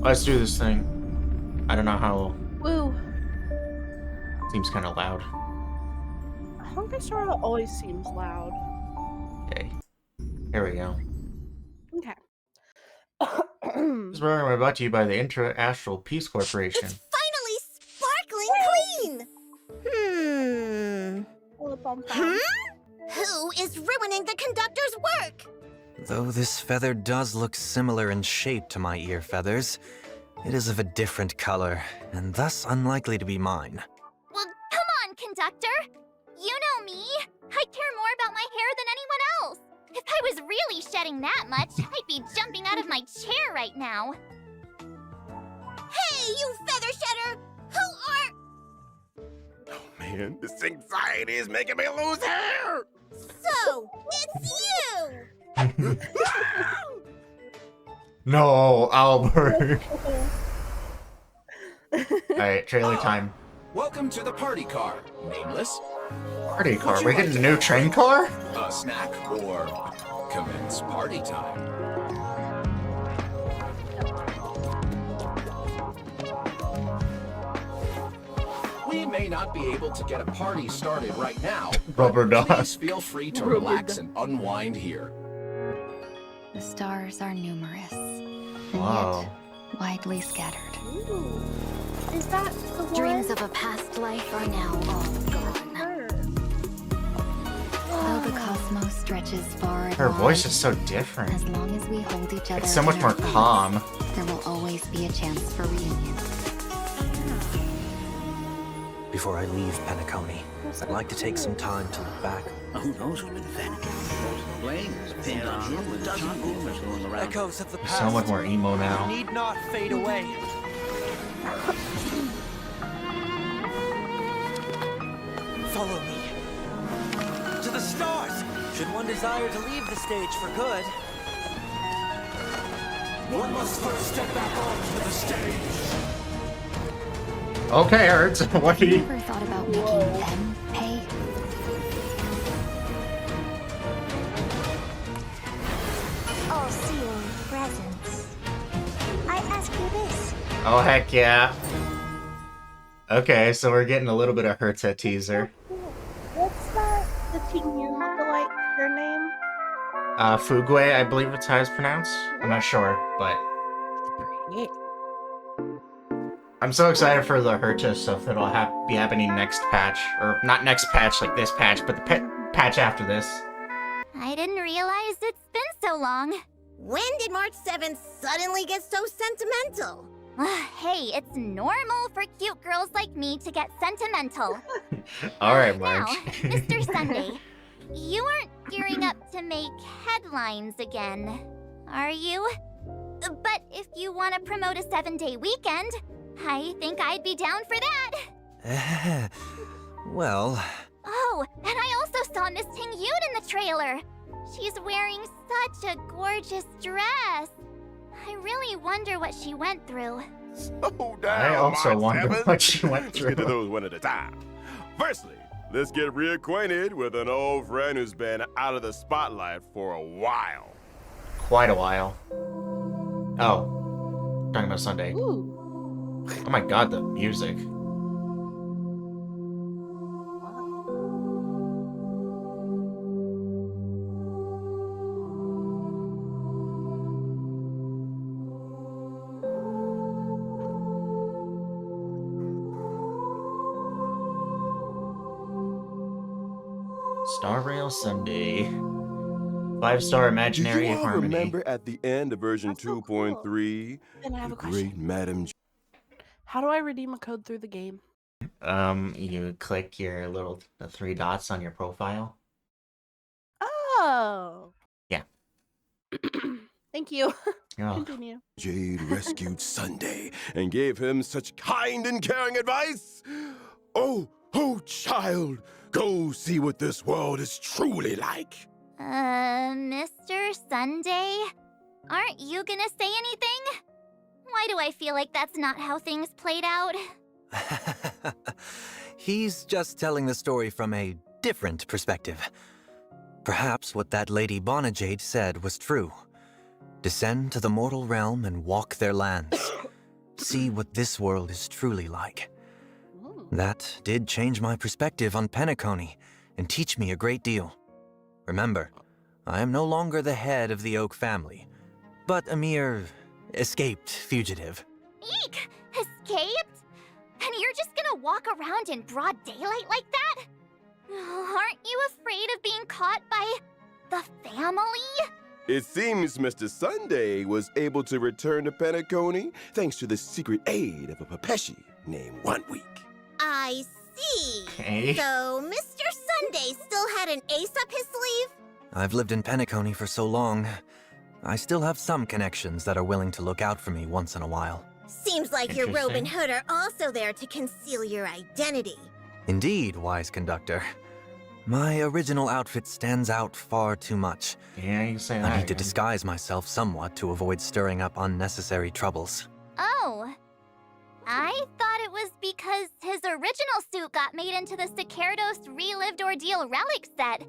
Let's do this thing. I don't know how. Woo. Seems kind of loud. Hungry Star always seems loud. Okay. Here we go. Okay. This program is brought to you by the Intra-Astral Peace Corporation. It's finally sparkling clean! Who is ruining the conductor's work? Though this feather does look similar in shape to my ear feathers, it is of a different color, and thus unlikely to be mine. Well, come on, conductor! You know me! I care more about my hair than anyone else! If I was really shedding that much, I'd be jumping out of my chair right now. Hey, you feather shedder! Who are... Oh man, this anxiety is making me lose hair! So, it's you! No, Albert. Alright, trailer time. Welcome to the party car, nameless. Party car? We're getting a new train car? A snack or commence party time. We may not be able to get a party started right now. Rubber but duck. Please feel free to relax and unwind here. The stars are numerous, and Wow. yet widely scattered. Ooh. Is that the one? Dreams of a past life are now all gone. Though the cosmos stretches far and Her voice wide, is so different. as long as we hold each other It's so much in more our thoughts, calm. there will always be a chance for reunion. Before I leave Penacony, I'd like to take some time to look back. Who knows what's been the fan? Planes pinned on him with a dozen rumors going around. Echoes of the He's past so much more emo now. need not fade away. Follow me. To the stars! Should one desire to leave the stage for good, One must first step back onto the stage. Okay, Ertz. What do Have you you... ever thought about making them pay? All sealed presents. I ask you this. Oh, heck yeah. Okay, so we're getting a little bit of Hertz teaser. What's that? The team you have to like your name? Fugwe, I believe it's how it's pronounced. I'm not sure, but Yeah. I'm so excited for the Hertz stuff that'll be happening next patch. Or not next patch like this patch, but the patch after this. I didn't realize it's been so long. When did March 7th suddenly get so sentimental? Hey, it's normal for cute girls like me to get sentimental. Alright, Now, March. Mr. Sunday, you aren't gearing up to make headlines again, are you? But if you want to promote a 7-day weekend, I think I'd be down for that. Well, Oh, and I also saw Miss Ting Yoon in the trailer. She's wearing such a gorgeous dress. I really wonder what she went through. Slow down, I also Mark wonder 7. what she went Let's get to through. those one at a time. Firstly, let's get reacquainted with an old friend who's been out of the spotlight for a while. Quite a while. Oh. Talking about Sunday. Ooh. Oh my god, the music. Star Rail Sunday. 5-star imaginary Do you all harmony. remember at the end of version That's so 2.3, And I have the a question. great Madam How do I redeem a code through the game? You click the 3 dots on your profile. Oh. Yeah. Thank you. Oh, Continue. Jade rescued Sunday and gave him such kind and caring advice? Oh, child, go see what this world is truly like. Mr. Sunday? Aren't you gonna say anything? Why do I feel like that's not how things played out? he's just telling the story from a different perspective. Perhaps what that Lady Bonajade said was true. Descend to the mortal realm and walk their lands. see what this world is truly like. Ooh. That did change my perspective on Penacony and teach me a great deal. Remember, I am no longer the head of the Oak family, but a mere escaped fugitive. Eek! Escaped? And you're just gonna walk around in broad daylight like that? Aren't you afraid of being caught by the family? It seems Mr. Sunday was able to return to Penacony thanks to the secret aid of a Pepeshi named 1 Week. I see. Okay. So, Mr. Sunday still had an ace up his sleeve? I've lived in Penacony for so long, I still have some connections that are willing to look out for me once in a while. Seems like your robe and Interesting. hood are also there to conceal your identity. Indeed, wise conductor. My original outfit stands out far too much. Yeah, you say that. I need to again. disguise myself somewhat to avoid stirring up unnecessary troubles. Oh. I thought it was because his original suit got made into the Sicardos Relived Ordeal relic set.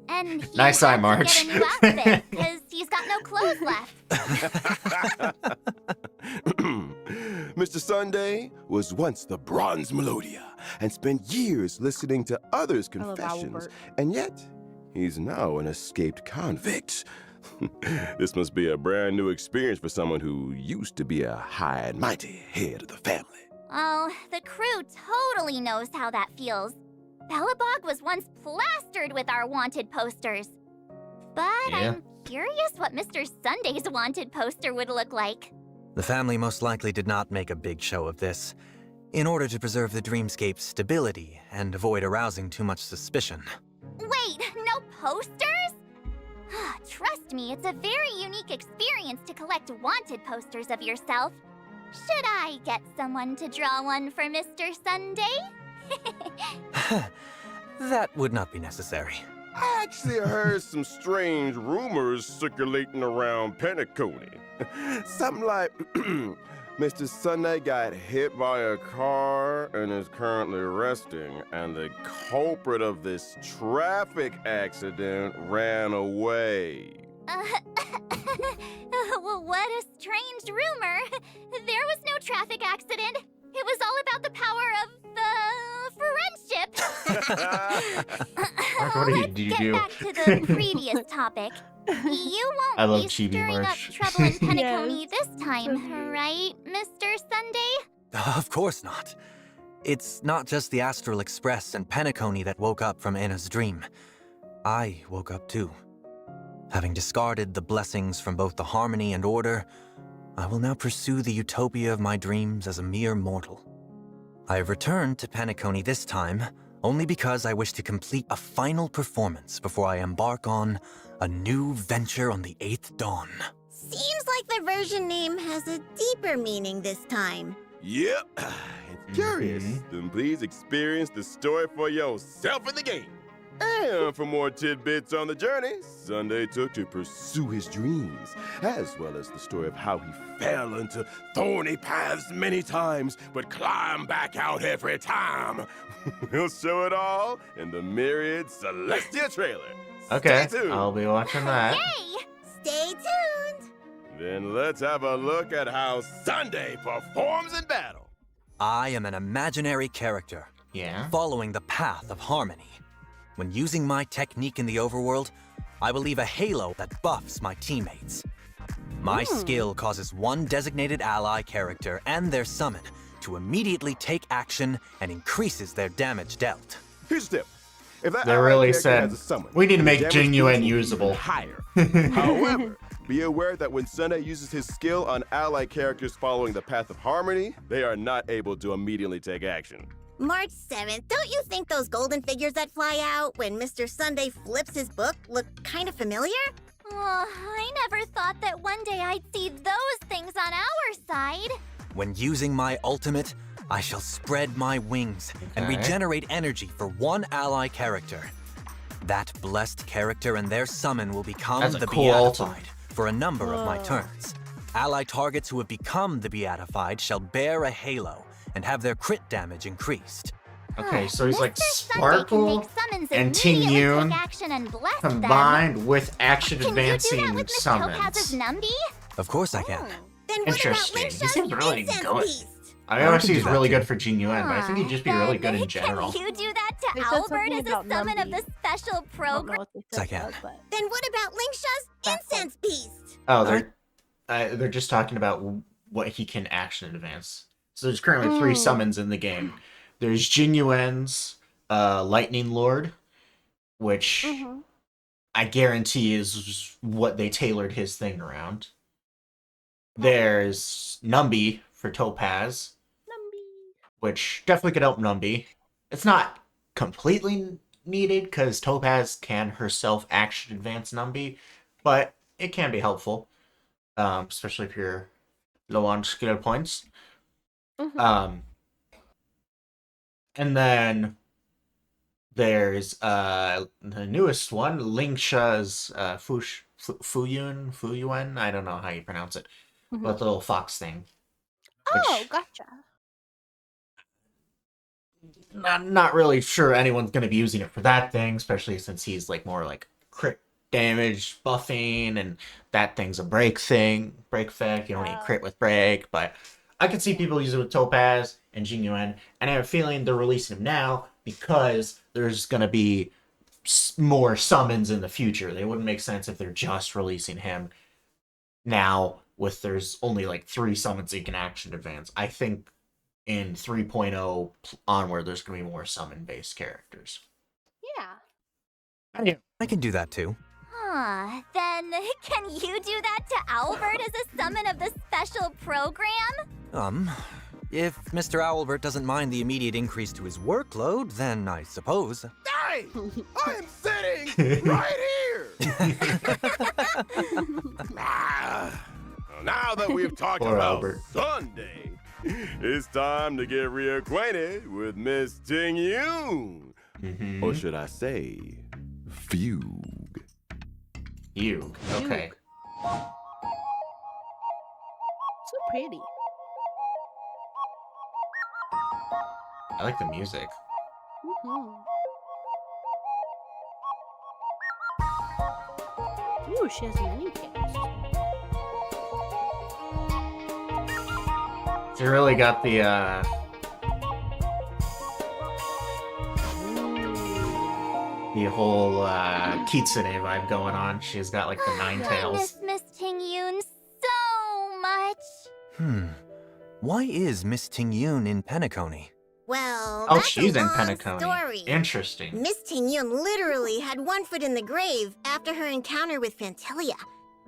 And he Nice eye, had to Marge. get a new outfit because he's got no clothes left. Mr. Sunday was once the Bronze Melodia and spent years listening to others' I love confessions, Albert. and yet he's now an escaped convict. This must be a brand new experience for someone who used to be a high and mighty head of the family. Oh, the crew totally knows how that feels. Bellabog was once plastered with our wanted posters. But Yeah. I'm curious what Mr. Sunday's wanted poster would look like. The family most likely did not make a big show of this, in order to preserve the dreamscape's stability and avoid arousing too much suspicion. Wait, no posters? Trust me, it's a very unique experience to collect wanted posters of yourself. Should I get someone to draw one for Mr. Sunday? That would not be necessary. I actually heard some strange rumors circulating around Penacony. Something like Mr. Sunday got hit by a car and is currently resting, and the culprit of this traffic accident ran away. Well, what a strange rumor. There was no traffic accident. It was all about the power of friendship. Mark, what Let's do you get do? back to the previous topic. You won't I love be chibi stirring up merch. trouble in Penacony Yes, this so time, cute. right, Mr. Sunday? Of course not. It's not just the Astral Express and Penacony that woke up from Anna's dream. I woke up too. Having discarded the blessings from both the harmony and order, I will now pursue the utopia of my dreams as a mere mortal. I have returned to Penacony this time only because I wish to complete a final performance before I embark on a new venture on the 8th dawn. Seems like the version name has a deeper meaning this time. Yep, it's curious. Then please experience the story for yourself in the game. And for more tidbits on the journey Sunday took to pursue his dreams, as well as the story of how he fell into thorny paths many times, but climbed back out every time. We'll show it all in the Myriad Celestia trailer. Okay, Stay tuned. I'll be watching that. Yay! Stay tuned! Then let's have a look at how Sunday performs in battle. I am an imaginary character, Yeah. following the path of harmony. When using my technique in the overworld, I will leave a halo that buffs my teammates. My skill causes one designated ally character and their summon to immediately take action and increases their damage dealt. Here's the tip. If that They ally really character said, has a summon, "We need to the make damage genuine boost will be usable." higher. However, be aware that when Sunday uses his skill on ally characters following the path of harmony, they are not able to immediately take action. March 7th, don't you think those golden figures that fly out when Mr. Sunday flips his book look kind of familiar? Oh, I never thought that one day I'd see those things on our side. When using my ultimate, I shall spread my wings and Okay. regenerate energy for one ally character. That blessed character and their summon will become That's a the cool beatified for a number of my Whoa. turns. Ally targets who have become the beatified shall bear a halo and have their crit damage increased. Okay, so he's like Mr. Sunday can Sparkle make summons and immediately Ting-Yun take action and bless them. combined with action Can you do that advancing with Miss summons. Topaz's Numby? Of course I can. Then what about Interesting. He Lingsha's seems really incense good. beast? I I obviously can he's do that really too. good for Jing Yuan, but I think he'd just be really good in general. Can you do that to They said Albert something as a about summon of the Numby. special I don't know program? what they Yes, I said can. was, but Then what about Lingsha's That's incense beast? Oh, they're just talking about what he can action in advance. So there's currently 3 summons in the game. There's Jing Yuan's Lightning Lord, which I guarantee is what they tailored his thing around. There's Numby for Topaz, which definitely could help Numby. It's not completely needed because Topaz can herself action advance Numby, but it can be helpful, especially if you're low on skill points. And then there's the newest one, Lingsha's Fuyuan. I don't know how you pronounce it, but the little fox thing. Oh, Which, gotcha. not really sure anyone's gonna be using it for that thing, especially since he's like more like crit damage buffing, and that thing's a break effect. You don't need crit with break, but I can see people use it with Topaz and Jing Yuan, and I have a feeling they're releasing him now because there's gonna be more summons in the future. They wouldn't make sense if they're just releasing him now with there's only like 3 summons you can action advance. I think in 3.0 onward, there's going to be more summon-based characters. Yeah. I can do that too. Then can you do that to Albert as a summon of the special program? If Mr. Owlbert doesn't mind the immediate increase to his workload, then I suppose. Hey! I am sitting right here! Now that we've talked Poor about Albert. Sunday, it's time to get reacquainted with Miss Ting Yoon. Or should I say, Fugue. Fugue. Okay. So pretty. I like the music. Ooh, she has many cats. She really got the whole Kitsune vibe going on. She's got like the 9 I tails. miss Miss Ting Yoon so much. Why is Miss Ting Yoon in Penacony? Well, Oh, that's she's a in long Penacony. story. Interesting. Miss Ting Yoon literally had one foot in the grave after her encounter with Fantilia.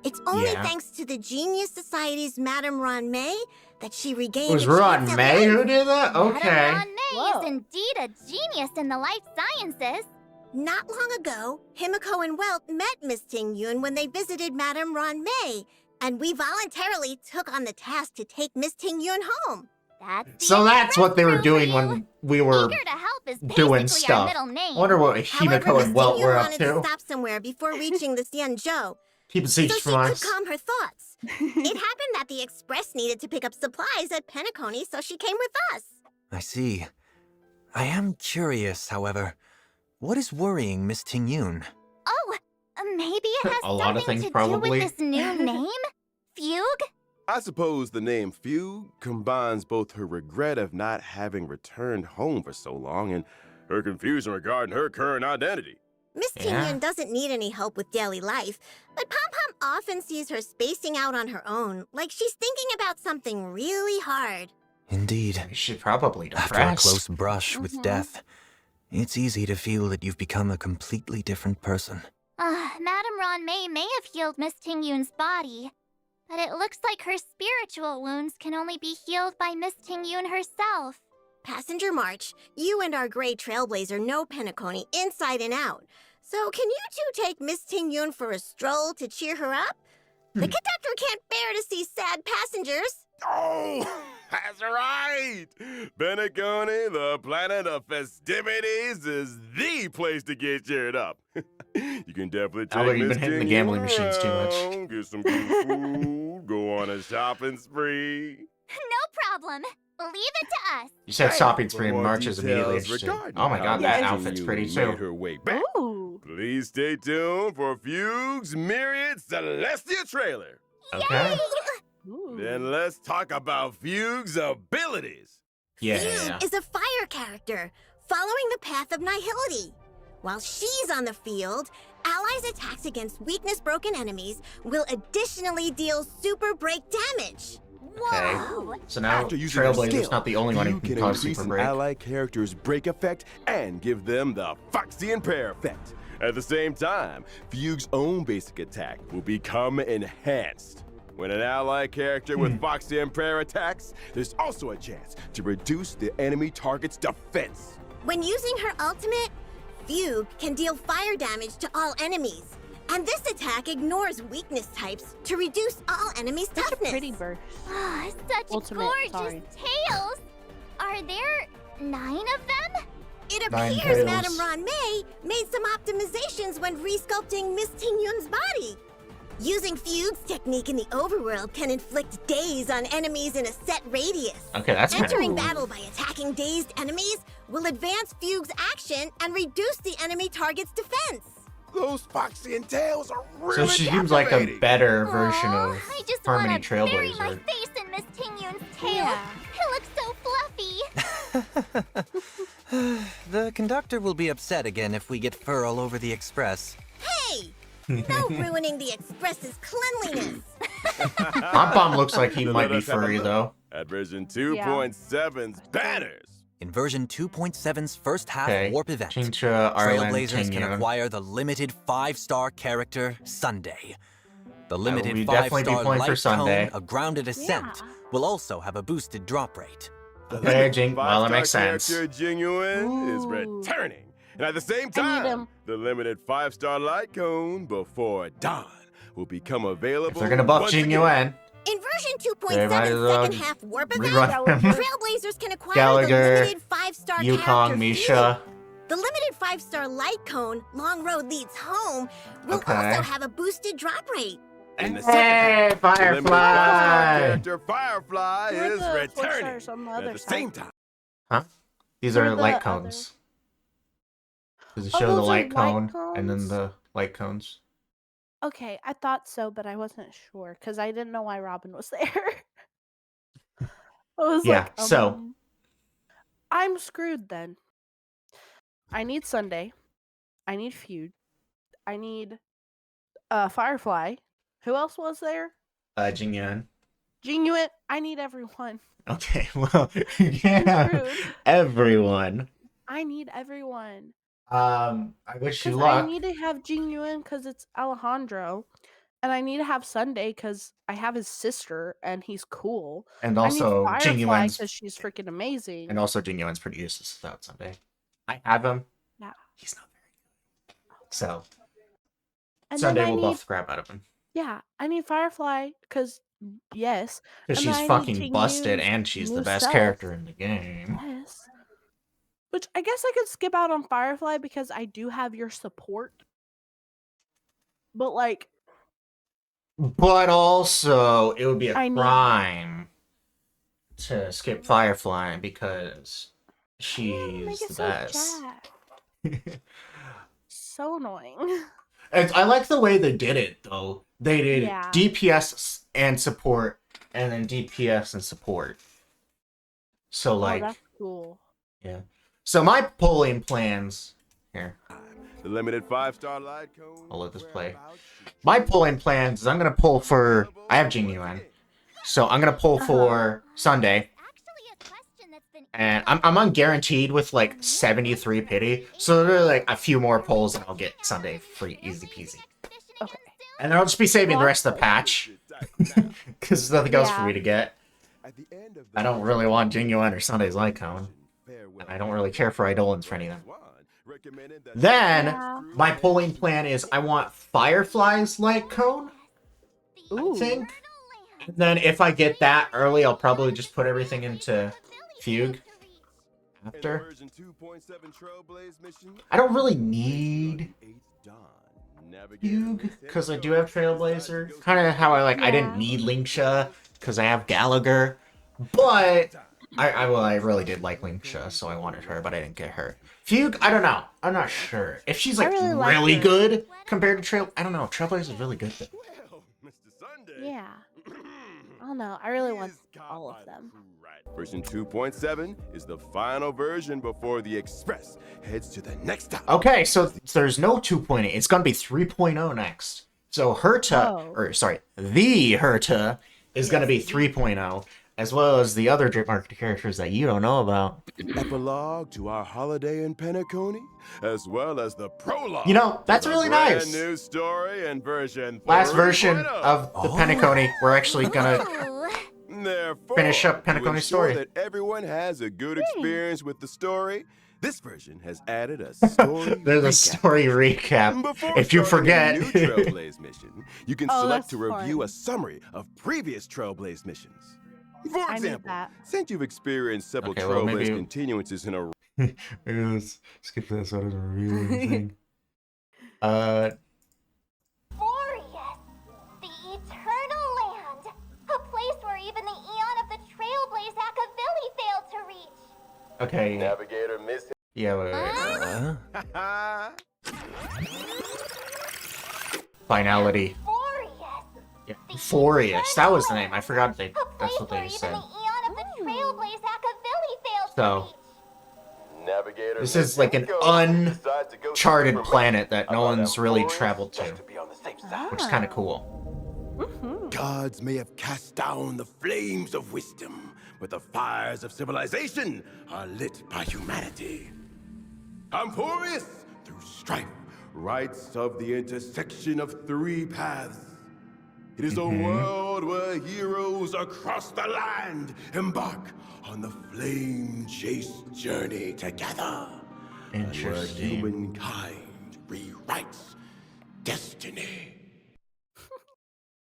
It's only Yeah. thanks to the Genius Society's Madame Ron May that she regained It was a chance Ron at May life. who did that? Okay. Madame Ron May Whoa. is indeed a genius in the life sciences. Not long ago, Himiko and Welt met Miss Ting Yoon when they visited Madame Ron May, and we voluntarily took on the task to take Miss Ting Yoon home. So that's what they were doing when we were Eager to help is doing basically stuff. our middle name. I wonder what However, Himiko Miss and Welt Ting were Yoon up wanted to. to stop somewhere before reaching the Xianzhou, Keep it so secret she from could us. calm her thoughts. It happened that the Express needed to pick up supplies at Penacony, so she came with us. I see. I am curious, however. What is worrying Miss Ting Yoon? Oh, maybe it has A lot of something things, to probably. do with this new name? Fugue? I suppose the name Fugue combines both her regret of not having returned home for so long and her confusion regarding her current identity. Miss Ting Yeah. Yoon doesn't need any help with daily life, but Pom Pom often sees her spacing out on her own, like she's thinking about something really hard. Indeed. She's probably depressed. After a close brush with death, it's easy to feel that you've become a completely different person. Madame Ron may have healed Miss Ting Yoon's body, but it looks like her spiritual wounds can only be healed by Miss Ting Yoon herself. Passenger March, you and our gray trailblazer know Penacony inside and out. So can you two take Miss Ting Yoon for a stroll to cheer her up? The conductor can't bear to see sad passengers. Oh, that's right! Penacony, the planet of festivities, is the place to get cheered up. You can definitely take Albert, you've Miss been hitting the Ting gambling Yoon machines too much. around, get some good food, go on a shopping spree. No problem. Leave it to us. You said Hey, shopping for spree and more March is immediately details interested. regarding Oh my how god, that Miss outfit's Ting pretty Yoon too. made her way back. Ooh. Please stay tuned for Fugue's Myriad Celestia trailer. Okay. Ooh. Then let's talk about Fugue's abilities. Yeah. Fugue is a fire character, following the path of nihility. While she's on the field, allies' attacks against weakness-broken enemies will additionally deal super break damage. Okay. Whoa! So now After using her Trailblazer's skill, not the only one who Fugue can can cause increase super an break. ally character's break effect and give them the Foxy and Prayer effect. At the same time, Fugue's own basic attack will become enhanced. When an ally character with Foxy and Prayer attacks, there's also a chance to reduce the enemy target's defense. When using her ultimate, Fugue can deal fire damage to all enemies. And this attack ignores weakness types to reduce all enemies' Such a toughness. pretty burst. Ah, such Ultimate, gorgeous sorry. tails! Are there 9 of them? It Nine appears tails. Madame Ron May made some optimizations when resculpting Miss Ting Yun's body. Using Fugue's technique in the overworld can inflict daze on enemies in a set radius. Okay, that's kind of Entering cool. battle by attacking dazed enemies will advance Fugue's action and reduce the enemy target's defense. Those Foxy and Tails are So really she seems like a captivating. better version Aw, of I just Harmony want to bury my Trailblazer. face in Miss Ting Yun's tail. Yeah. It looks so fluffy. The conductor will be upset again if we get fur all over the express. Hey! No ruining the express's cleanliness. Pom Pom looks like he might Let be us have a furry look though. At version 2.7's banners. In version 2.7's first half Okay. warp event, Chincha, Arlen, Trailblazers can Tingyun. acquire the limited 5-star character Sunday. The will limited be definitely be 5-star pulling for light Sunday. cone, a grounded ascent, Yeah. will also have a boosted drop rate. Okay, Jing. Well, that Five-star makes sense. character Genuine is Ooh. returning. And at the same I need time, him. the limited 5-star light cone before dawn will become available. If they're gonna buff once Jing again. Yuan, In version They might as 2.7's well second half warp event, rerun him. Trailblazers can acquire Gallagher, the limited 5-star Yukong, character Misha. Fugue. The limited 5-star light cone, Long Road Leads Home, will Okay. also have a boosted drop rate. And the second Hey, half, the limited 5-star Firefly! character Firefly Who are is the four returning. stars on the At other the side? same time, These Who are are the light other- cones. Does it Oh, show the those are light light cone and then cones? the light cones? Okay, I thought so, but I wasn't sure because I didn't know why Robin was there. I was Yeah, like, so- I'm screwed then. I need Sunday. I need Feud. I need Firefly. Who else was there? Jing Yuan. Genuine. I need everyone. Okay, well, yeah, Screwed. everyone. I need everyone. I wish you Because luck. I need to have Genuine because it's Alejandro. And I need to have Sunday because I have his sister and he's cool. And I also, need Jing Firefly Yuan's because she's freaking amazing. and also Jing Yuan's pretty useless without Sunday. I have him. Yeah. He's not very good. So And Sunday then I will need, buff the crap out of him. yeah, I need Firefly because yes, Because And she's I need fucking Jing busted Yu's and she's the new best self. character in the game. yes. Which I guess I could skip out on Firefly because I do have your support. But like, But also, it would be a I need- crime to skip Firefly because make she's it the so best. Jack. So annoying. I like the way they did it, though. They did Yeah. DPS and support, and then DPS and support. So, like, oh, that's cool. yeah. So, my polling plans. Here, the limited 5-star light cone. I'll let this play. whereabouts you my choose polling plans is I'm gonna pull for. I have Jing Yuan. So, I'm gonna pull for Sunday. Actually, a question that's been And I'm unguaranteed with like 73 pity. So there are like a few more polls and I'll get Sunday free, easy peasy. Okay. And then I'll just be saving the Well, rest of the patch. Because there's nothing else for me to get. At the end of the I don't really want Jing Yuan or Sunday's Light Cone. And I don't really care for Eidolons for any of them. Then, Yeah. my polling plan is I want Firefly's Light Cone, Ooh. I think. And then if I get that early, I'll probably just put everything into Fugue after. I don't really need Fugue because I do have Trailblazer. Kind of how I didn't Yeah. need Linksha because I have Gallagher. But I really did like Linksha, so I wanted her, but I didn't get her. Fugue, I don't know. I'm not sure. If she's I like really really like her. good compared to Trail, I don't know. Trailblazer's really good though. Yeah. I don't know. I really want all of them. Version 2.7 is the final version before the Express heads to the next stop. Okay, so there's no 2.8. It's gonna be 3.0 next. So Oh. the Herta is gonna be 3.0, as well as the other drip market characters that you don't know about. Epilogue to our holiday in Penacony, as well as the prologue. You know, that's to the really brand nice. New story and version Last version 3.0. of the Penacony, we're actually gonna Ooh. Therefore, finish up to Penacony's ensure story. that everyone has a good experience with the story, this version has added a story There's a recap. story recap. Before If you starting forget. a new Trailblaze mission, you can Oh, select that's to review fun. a summary of previous Trailblaze missions. For I need example, that. since you've experienced several Okay, well, Trailblaze maybe- continuances in a Maybe let's skip that so it doesn't reveal anything. Glorious! The Eternal Land! A place where even the Eon of the Trailblaze Akavili failed to reach! Okay. Navigator Miss. Yeah, wait. Finality. Glorious! Yeah. Furious. That was the name. I forgot A that's place what where they even said. the Eon of the Trailblaze Akavili failed So, to reach! Navigator this Miss is like an Indigo decides to go uncharted search for planet that no about one's really Aurora traveled just to, be on the safe side. which is kind of cool. Gods may have cast down the flames of wisdom, but the fires of civilization are lit by humanity. Amporious through strife, rights of the intersection of three paths. It is a world where heroes across the land embark on the flame-chased journey together. And where Interesting. humankind rewrites destiny.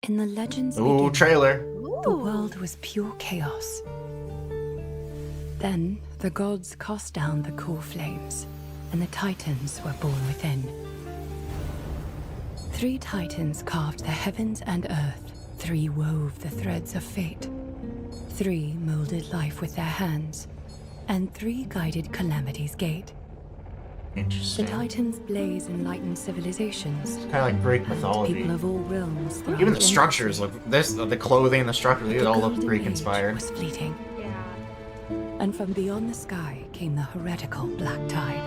In the legends Ooh, beginning, trailer. the world was pure chaos. Then the gods cast down the core flames, and the titans were born within. 3 titans carved the heavens and earth. 3 wove the threads of fate. 3 molded life with their hands, and 3 guided calamity's gate. The Interesting. titans blaze enlightened civilizations. Kind of like Greek and mythology. people of all realms thrive Even the in structures, luxury. like this, the clothing, the structure, these The all look golden Greek age inspired. was fleeting, Yeah. and from beyond the sky came the heretical black tide.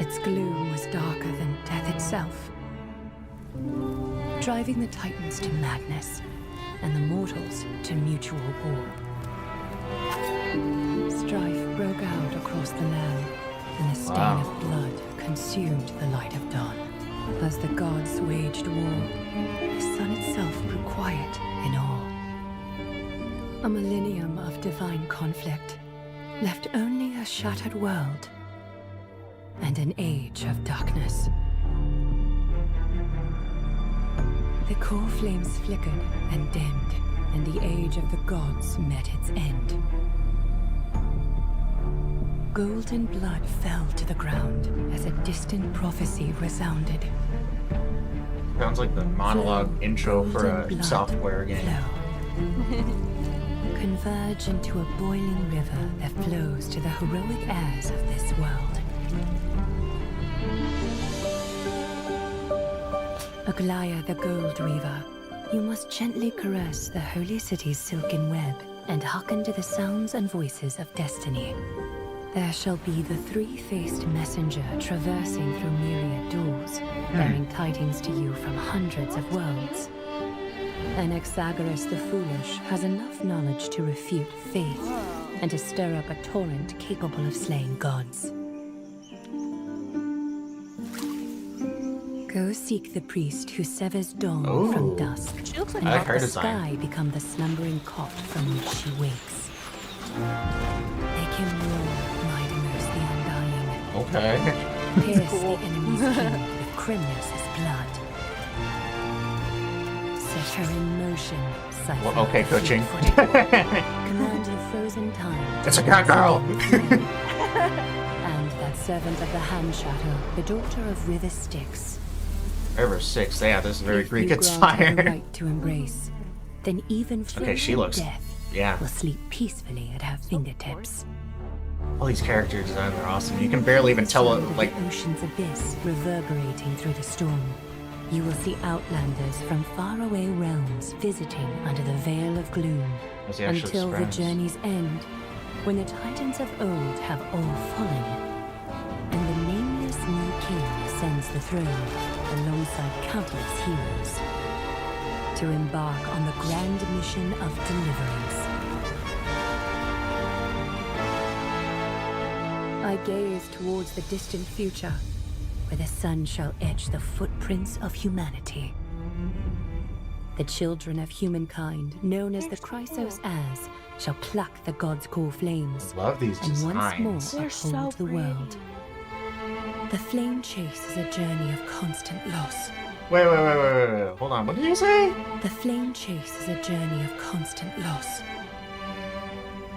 Its gloom was darker than death itself, driving the titans to madness and the mortals to mutual war. Strife broke out across the land, and the stain Wow. of blood consumed the light of dawn. As the gods waged war, the sun itself grew quiet in awe. A millennium of divine conflict left only a shattered world and an age of darkness. The core flames flickered and dimmed, and the age of the gods met its end. Golden blood fell to the ground as a distant prophecy resounded. Sounds like the monologue intro for a Golden blood software game. flow. Converge into a boiling river that flows to the heroic heirs of this world. Aglaya the Gold Weaver, you must gently caress the holy city's silken web and hearken to the sounds and voices of destiny. There shall be the 3-faced messenger traversing through myriad doors, bearing tidings to you from hundreds of worlds. Anaxagoras the Foolish has enough knowledge to refute faith and to stir up a torrent capable of slaying gods. Go seek the priest who severs dawn Ooh. from dusk. She looks like And I like let her the design. sky become the slumbering cot from which she wakes. Make him roar, Mightymouse the Undying. Okay. Pierce the enemy's king with Crimnos's blood. Set her in motion, Cypher. Well, okay, the coaching. fleet-footed. Command the frozen time. It's a cat girl. And that servant of the Hand Shadow, the daughter of River Styx. River 6, yeah, this is very If Greek you grant her the inspired. right to embrace, then even Okay, she frozen looks- death Yeah. will sleep peacefully at her fingertips. All these character designs are awesome. You can barely even tell Sound it, of like, the ocean's abyss reverberating through the storm. You will see outlanders from faraway realms visiting under the veil of gloom Was he actually until the friends? journey's end, when the titans of old have all fallen, and the nameless new king ascends the throne alongside countless heroes to embark on the grand mission of deliverance. I gaze towards the distant future, where the sun shall etch the footprints of humanity. The children of humankind, known as the Chrysos As, shall pluck the god's core flames Love these and once more designs. They're uphold so the pretty. world. The flame chase is a journey of constant loss. Wait. Hold on. What did you say? The flame chase is a journey of constant loss.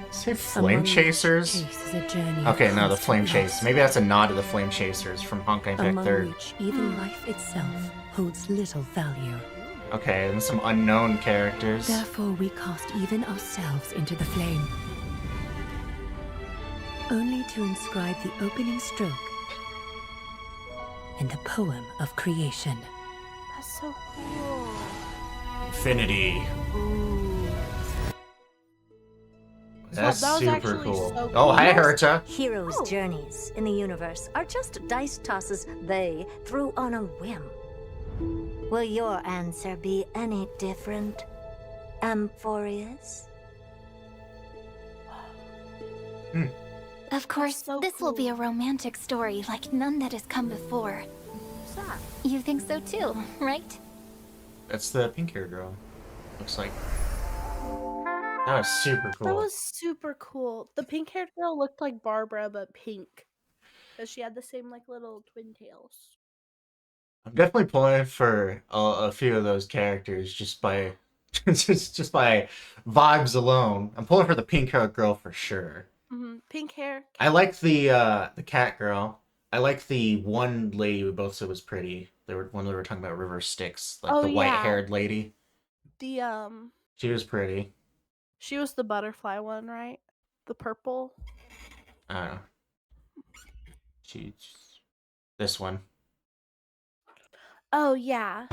Say flame Among which chasers? chase is a journey of Okay, no, the constant flame loss. chase. Maybe that's a nod to the flame chasers from Honkai Impact Among 3rd. which even life itself holds little value. Okay, and some unknown characters. Therefore, we cast even ourselves into the flame, only to inscribe the opening stroke in the poem of creation. That's so cool. Infinity. Ooh. That's that was super actually cool. so Oh, cool. hi, Herta. Heroes' Oh. journeys in the universe are just dice tosses they threw on a whim. Will your answer be any different, Amphorius? Of course, so this will be cool. a romantic story like none that has come before. What's that? You think so too, right? That's the pink hair girl. Looks like. That was super cool. That was super cool. The pink-haired girl looked like Barbara, but pink. Because she had the same, like, little twin tails. I'm definitely pulling for a few of those characters just by just by vibes alone. I'm pulling for the pink hair girl for sure. Pink hair. I like the cat girl. I like the one lady we both said was pretty. They were talking about River Styx, like Oh, the yeah. white-haired lady. The, She was pretty. she was the butterfly one, right? The purple. I don't know. This one. Oh, yeah.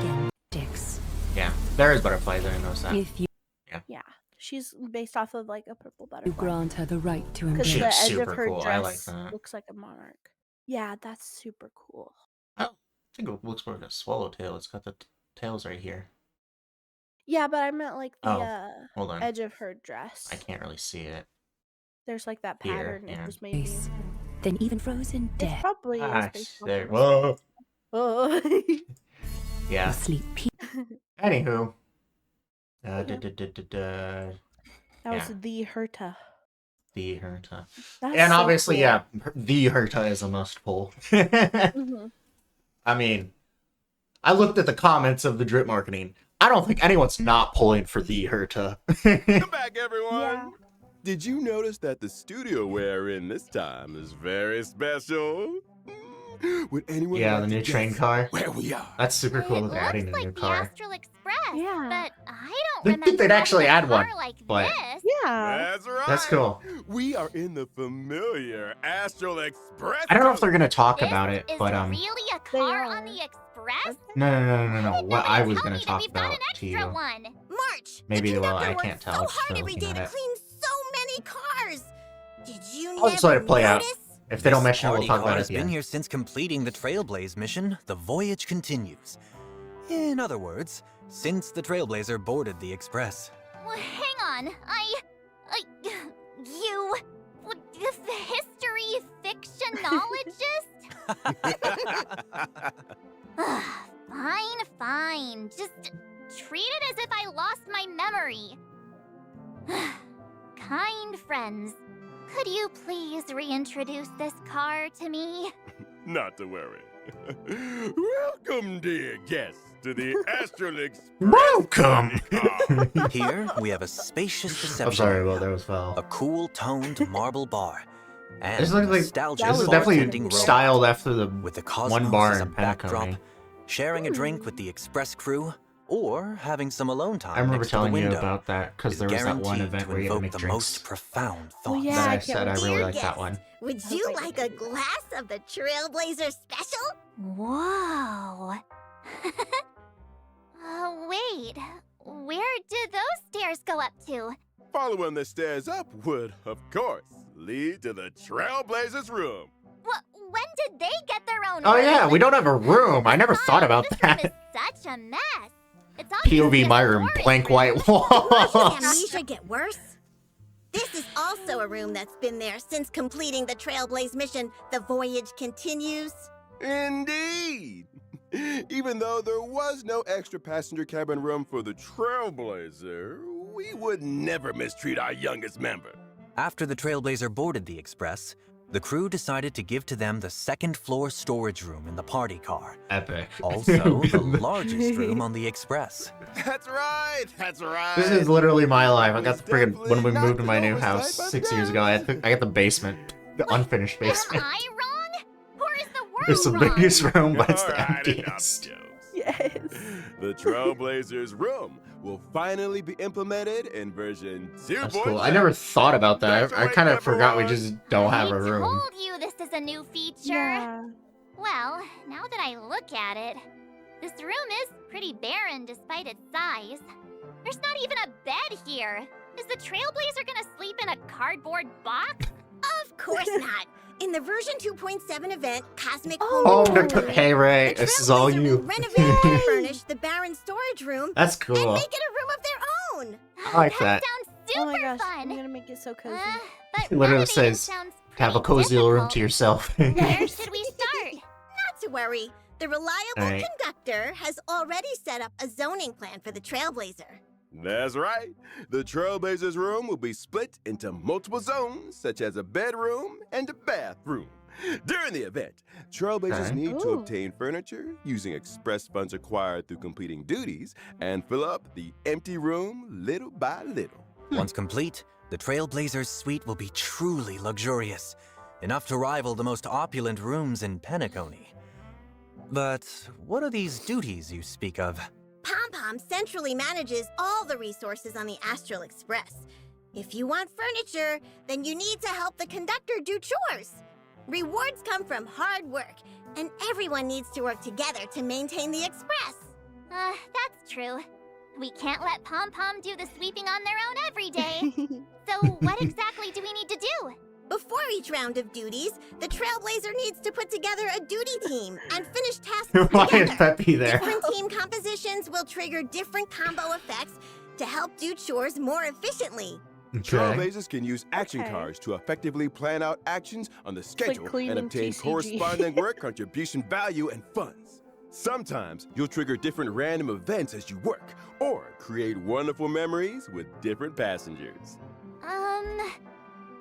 Dix. Yeah, there is butterflies. I didn't notice that. If you Yeah. She's based off of, like, a purple butterfly. grant her the right to Because She the embrace, looks edge of super her cool. I dress like that. looks like a monarch. Yeah, that's super cool. Oh, I think it looks more like a swallowtail. It's got the tails right here. Yeah, but I meant, like, the Hold on. edge of her dress. I can't really see it. There's, like, that Here, pattern. yeah. It was maybe. then even frozen It death probably is Ah, based off there. of Whoa. Oh. will Yeah. sleep Anywho. That was Yeah. the Herta. The Herta. That's And so obviously, cool. yeah, the Herta is a must pull. Mhm. I mean, I looked at the comments of the drip marketing. I don't think anyone's not pulling for the Herta. Come back, everyone. Yeah. Did you notice that the studio we're in this time is very special? Would anyone Yeah, like the to new train guess car. where we are? That's super cool It that they're looks adding a like new the car. Astral Express, Yeah. but I don't Didn't remember think they'd actually having a add one, car like but- this. Yeah. That's right. That's cool. We are in the familiar Astral Express. I don't know if they're gonna talk This about it, is but really a car on are. the Express? no. What I was Tell gonna me that talk we've got about an to extra you. one. March! Maybe, the well, conductor I works can't tell, so just hard by every looking day at to it. clean so many cars. Did you I'll just let never it play out. notice? If they don't This mention it, we'll party talk car about it has at the been end. here since completing the Trailblaze mission. The voyage continues. In other words, since the Trailblazer boarded the Express. Well, hang on. You... The history fictionologist? Fine. Just treat it as if I lost my memory. Kind friends, could you please reintroduce this car to me? Not to worry. Welcome, dear guests, to the Astral Express. Welcome! Here, we have a spacious reception I'm sorry, area, well, there was foul. a cool-toned marble bar, and This looks like nostalgic this is definitely bartending definitely robot styled after the with the cosmos one bar as a in backdrop, Penacony. sharing a drink with the Express crew, or having some alone time I remember next to the telling you window. about that because is there was that one guaranteed event to where you had to invoke make the drinks. most profound Well, thoughts. yeah, that I I said I can't really Dear like that guest, one. Would hope you I like did. a glass of the Trailblazer Special? Whoa. Wait. Where did those stairs go up to? Following the stairs up would, of course, lead to the Trailblazers' room. When did they get their own Oh room? yeah, we don't have a room. I never thought about This room is that. such a mess. It's obviously POV a my room, storage blank room. white Does walls. amnesia get worse? This is also a room that's been there since completing the Trailblaze mission. The voyage continues. Indeed. Even though there was no extra passenger cabin room for the Trailblazer, we would never mistreat our youngest member. After the Trailblazer boarded the Express, the crew decided to give to them the second-floor storage room in the party car. Epic. Also, the largest room on the Express. That's right, that's right. This is literally my life. I got the friggin' when we Definitely moved to my new not house the 6 years ago. I got the basement, the unfinished Am basement. I wrong? Or is the world It's the wrong? biggest room, but it's the Alright, enough emptiest. jokes. Yes. The Trailblazers' room will finally be implemented in version 2.0. That's cool. I never thought about that. I kind of forgot we just don't have a I room. told you this is a new feature. Yeah. Well, now that I look at it, this room is pretty barren despite its size. There's not even a bed here. Is the Trailblazer gonna sleep in a cardboard box? Of course not. In the version 2.7 event, Cosmic Oh, Home Tour, hey Ray, the this is all Trailblazer will you. renovate and furnish the barren storage room That's and cool. make it a room of their own. I like that. Sounds Oh my super gosh, fun. I'm gonna make it so cozy. But It literally renovating says sounds to have a pretty cozy little room difficult. to yourself. Where should we start? Not to worry. The reliable Alright. conductor has already set up a zoning plan for the Trailblazer. That's right. The Trailblazers' room will be split into multiple zones, such as a bedroom and a bathroom. During the event, Trailblazers Okay. need to Ooh. obtain furniture using express funds acquired through completing duties and fill up the empty room little by little. Once complete, the Trailblazers' suite will be truly luxurious, enough to rival the most opulent rooms in Penacony. But what are these duties you speak of? Pom-Pom centrally manages all the resources on the Astral Express. If you want furniture, then you need to help the conductor do chores. Rewards come from hard work, and everyone needs to work together to maintain the Express. That's true. We can't let Pom Pom do the sweeping on their own every day. So what exactly do we need to do? Before each round of duties, the Trailblazer needs to put together a duty team and finish tasks Why together. is Peppy there? Different team compositions will trigger different combo effects to help do chores more efficiently. Okay. Trailblazers can use action Okay. cards to effectively plan out actions on the schedule and cleaning obtain TCG. corresponding work contribution value and funds. Sometimes you'll trigger different random events as you work, or create wonderful memories with different passengers.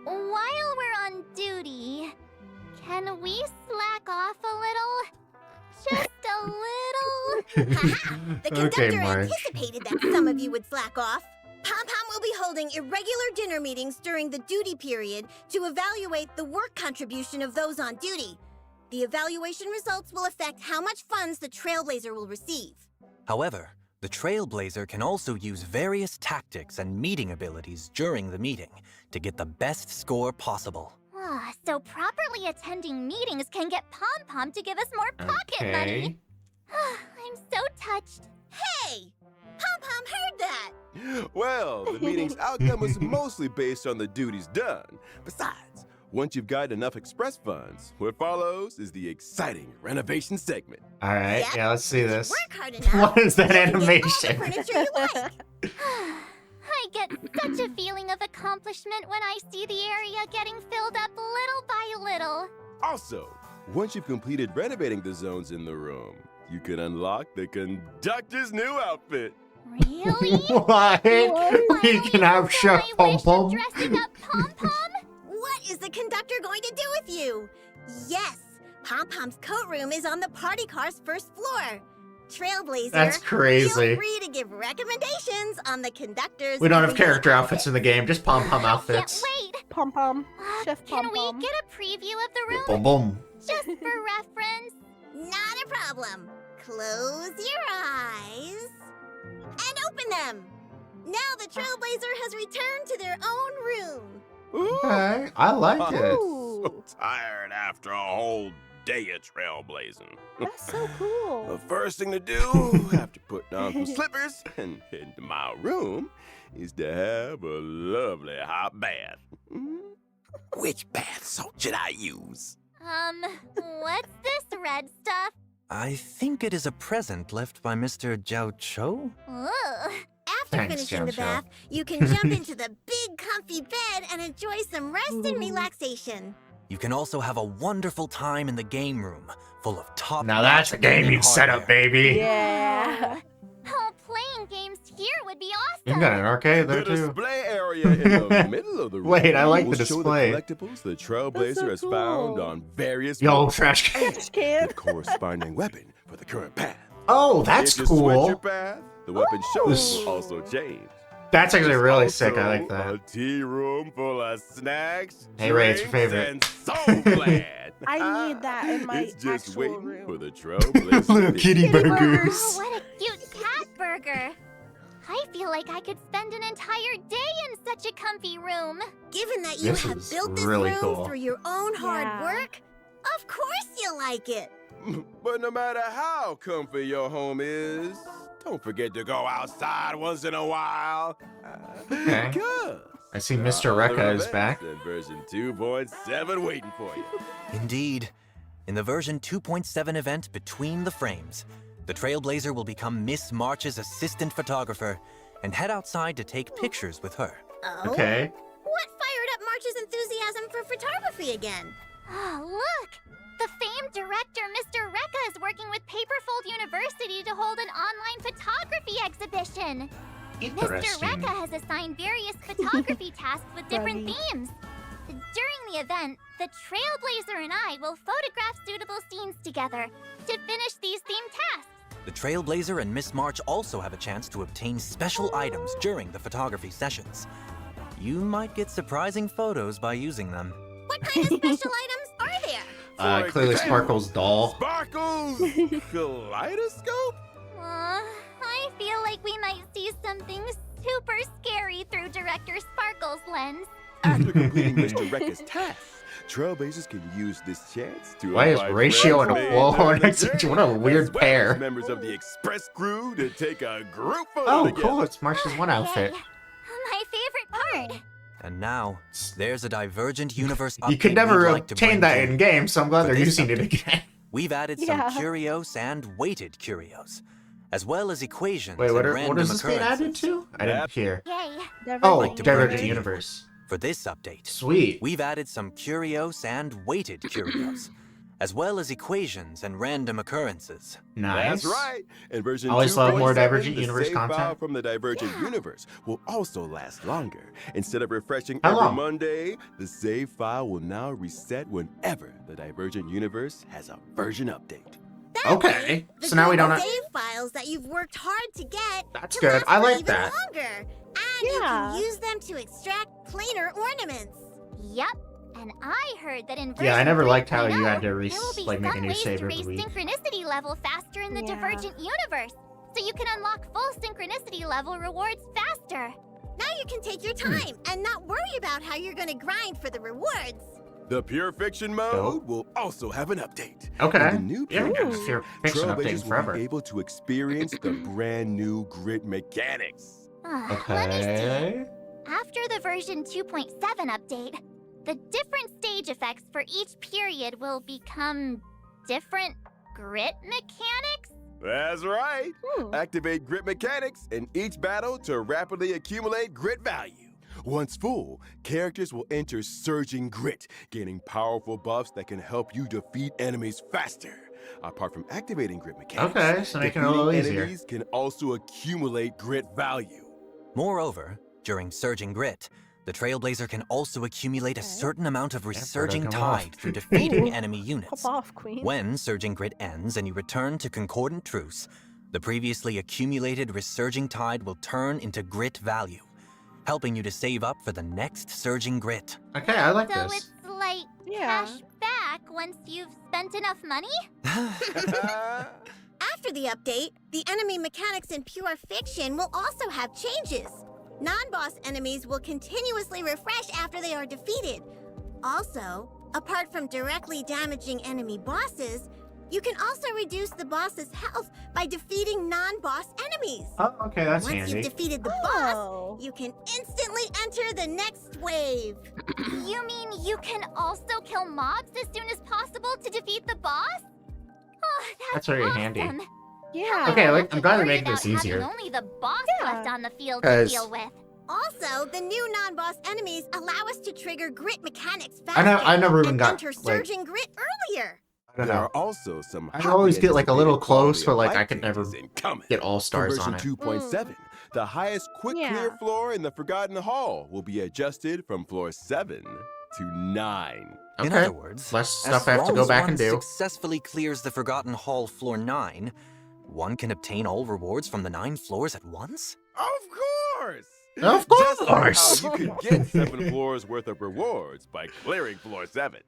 While we're on duty, can we slack off a little? Just a little? Haha! The conductor Okay, Marge. anticipated that some of you would slack off. Pom-Pom will be holding irregular dinner meetings during the duty period to evaluate the work contribution of those on duty. The evaluation results will affect how much funds the Trailblazer will receive. However, the Trailblazer can also use various tactics and meeting abilities during the meeting to get the best score possible. So properly attending meetings can get Pom Pom to give us more pocket money. I'm so touched. Hey! Pom-Pom heard that! Well, the meeting's outcome was mostly based on the duties done. Besides, once you've got enough express funds, what follows is the exciting renovation segment. All right, Yep. yeah, let's see this. Work hard enough. What is that you can get all the animation? furniture you like. I get such a feeling of accomplishment when I see the area getting filled up little by little. Also, once you've completed renovating the zones in the room, you can unlock the conductor's new outfit. Really? What? We can have Chef Pom Pom. Dressing up Pom Pom? What is the conductor going to do with you? Yes, Pom-Pom's coat room is on the party car's first floor. Trailblazer, That's crazy. feel free to give recommendations on the conductor's... We don't have every character outfit. outfits in the game, just pom pom outfits. Can't wait. Pom Pom. Chef Can Pom we Pom. get a preview of the room? Boom boom. Just for reference. Not a problem. Close your eyes and open them. Now the Trailblazer has returned to their own room. Ooh, Okay, I like it. I'm so tired after a whole day of trailblazing. That's so cool. The first thing to do after putting on some slippers and heading to my room is to have a lovely hot bath. Which bath salt should I use? What's this red stuff? I think it is a present left by Mr. Jiao Cho? Ugh. After Thanks, finishing the Jojo. bath, you can jump into the big comfy bed and enjoy some rest and relaxation. You can also have a wonderful time in the game room, full of top. Now that's a gaming setup, baby. Yeah. Oh, playing games here would be awesome. You got an arcade there The too. display area in the middle of the room Wait, I like will the show display. the collectibles the Trailblazer so has found cool. on various Yo, modes trash can. Trash can. the corresponding weapon for the current path. Oh, that's if you switch your cool. path, the weapon shows will also change. That's actually There's really also sick. I like A that. tea room full of snacks, Hey, Ray, it's your drinks, favorite. and so glad. I need that in my It's just actual waiting room. for the Trailblazer. Little kitty burgers. burgers. Oh, what a cute cat burger. I feel like I could spend an entire day in such a comfy room. Given that you This have is built this really room cool. through your own hard Yeah. work, of course you'll like it. But no matter how comfy your home is, don't forget to go outside once in a while. Okay. Because I see Mr. Rekka is back. And version 2.7 waiting for you. Indeed. In the version 2.7 event Between the Frames, the Trailblazer will become Miss March's assistant photographer and head outside to take pictures with her. Oh? Okay. What fired up March's enthusiasm for photography again? Oh, look! The famed director, Mr. Rekka, is working with Paperfold University to hold an online photography exhibition. Mr. Interesting. Rekka has assigned various photography tasks with different Funny. themes. During the event, the Trailblazer and I will photograph suitable scenes together to finish these themed tasks. The Trailblazer and Miss March also have a chance to obtain special items during the photography sessions. You might get surprising photos by using them. What kind of special items are there? Clearly Sparkle's doll. Sparkles kaleidoscope? I feel like we might see something super scary through Director Sparkle's lens. After completing Mr. Rekka's task, Trailblazers can use this chance to Why is invite Ratio friends and a made wall during the next to each other? What a journey, weird as well pair. as members of the Express crew to take a group photo Oh, together. cool. It's March's one outfit. Yay. My favorite part. And now, there's a Divergent Universe update You could never we'd like to obtain bring that to you. in game, so I'm glad For they're this using it update, again. We've added Yeah. some curios and weighted curios, as well as equations Wait, and what random is this being added occurrences. to? I didn't hear. Yay. Oh, Like to Divergent bring- Universe. For this update, Sweet. we've added some curios and weighted curios, as well as equations and random occurrences. Nice. That's right. In version Always love more 2.7, Divergent the Universe save file content. from the Divergent Universe will also last longer. Instead of refreshing How every long? Monday, the save file will now reset whenever the Divergent Universe has a version update. That Okay, way, the so now we global don't- save files that you've worked hard to get That's can good. last I for like even that. longer. And you Yeah. can use them to extract planar ornaments. Yep. And I heard that in version Yeah, I never liked how you 3.0, had to there will be like make a some new ways save to every raise week. synchronicity level faster in the Yeah. Divergent Universe, so you can unlock full synchronicity level rewards faster. Now you can take your time and not worry about how you're going to grind for the rewards. The Pure Fiction mode Dope. will also have an update. Okay. In the new Yeah, we Pure got Pure Fiction updating Trailblazers will forever. be able to experience the brand new grid mechanics. Let me see. Okay. After the version 2.7 update, the different stage effects for each period will become different grit mechanics? That's right. Hmm. Activate grit mechanics in each battle to rapidly accumulate grit value. Once full, characters will enter Surging Grit, gaining powerful buffs that can help you defeat enemies faster. Apart from activating grit mechanics, Okay, so making it a little defeating easier. enemies can also accumulate grit value. Moreover, during Surging Grit, the Trailblazer can also accumulate a certain amount of resurging come off. tide through defeating Ooh. enemy Pop units. off, Queen. When Surging Grit ends and you return to Concordant Truce, the previously accumulated resurging tide will turn into grit value, helping you to save up for the next Surging Grit. Okay, I like So this. it's like Yeah. cash back once you've spent enough money? After the update, the enemy mechanics in Pure Fiction will also have changes. Non-boss enemies will continuously refresh after they are defeated. Also, Apart from directly damaging enemy bosses, you can also reduce the boss's health by defeating non-boss enemies. Oh, okay, that's Once handy. you've defeated the boss, you can instantly enter the next wave. You mean you can also kill mobs as soon as possible to defeat the boss? Oh, That's very handy. awesome. Yeah. Okay, I like, don't I'm have glad to they're worry making this about having easier. only the boss left on the field to 'Cause- deal with. Also, the new non-boss enemies allow us to trigger grit mechanics faster I never even and got, enter like- surging grit earlier. I don't There know. are also some I always get like a little highly anticipated close, but like quality I of could life never changes incoming. get all stars For on version it. 2.7, the highest quick clear Yeah. floor in the Forgotten Hall will be adjusted from floor 7 to 9. In Okay. other words, Less stuff as I have to long go as back one and do. successfully clears the Forgotten Hall floor 9, one can obtain all rewards from the 9 floors at once? Of course! Of Just like course! how you could get 7 floors worth of rewards by clearing floor 7.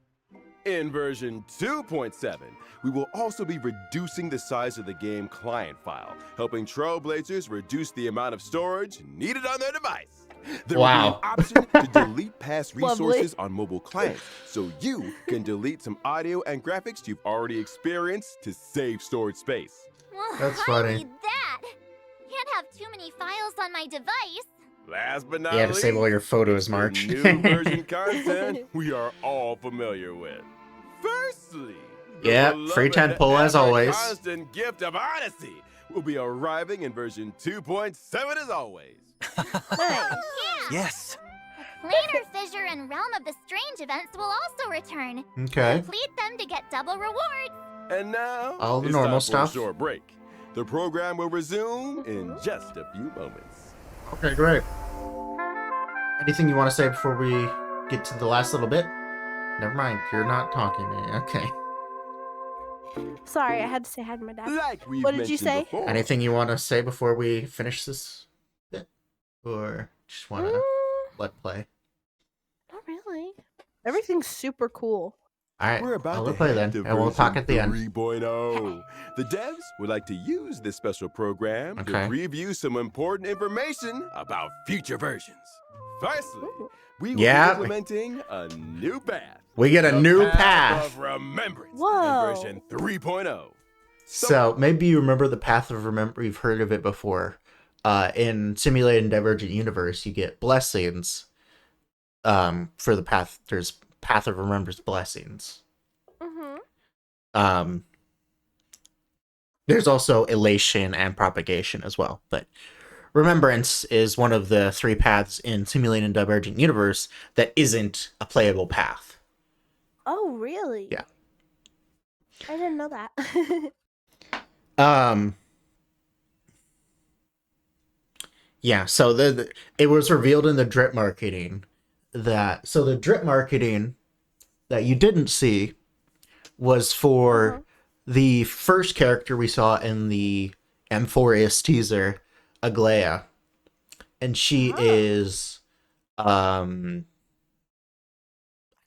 In version 2.7, we will also be reducing the size of the game client file, helping Trailblazers reduce the amount of storage needed on their device. There will be Wow. an option to delete past Lovely. resources on mobile clients, so you can delete some audio and graphics you've already experienced to save storage space. Well, That's I funny. need that. Can't have too many files on my device. Last but not You have to least, save all your photos, the March. new version content we are all familiar with. Firstly, the Yep, free beloved 10 pull as ever always. constant gift of Odyssey will be arriving in version 2.7 as always. Nice. Yes. Planar Fissure and Realm of the Strange events will also return. Okay. Complete them to get double rewards. And now, All the it's normal time stuff. for a short break. The program will resume in just a few moments. Okay, great. Anything you want to say before we get to the last little bit? Never mind, you're not talking to me. Okay. Sorry, I had to say hi to my dad. Like we've What did you mentioned say? before, Anything you want to say before we finish this bit? Or just want to let play? Not really. Everything's super cool. Alright, we're about I'll to let play then, head to and we'll talk version at the end. 3.0. The devs would like to use this special program Okay. to preview some important information about future versions. Firstly, we will Yeah. be implementing a new path. We get a The new Path path. of Remembrance Whoa. in version 3.0. So maybe you remember the Path of Remember. You've heard of it before. In Simulated and Divergent Universe, you get blessings. For the path, there's Path of Remembrance blessings. Mm-hmm. There's also elation and propagation as well. But Remembrance is one of the 3 paths in Simulated and Divergent Universe that isn't a playable path. Oh, really? Yeah. I didn't know that. Yeah, so it was revealed in the drip marketing that the drip marketing that you didn't see was for the first character we saw in the M4S teaser, Aglaya. And she is I can't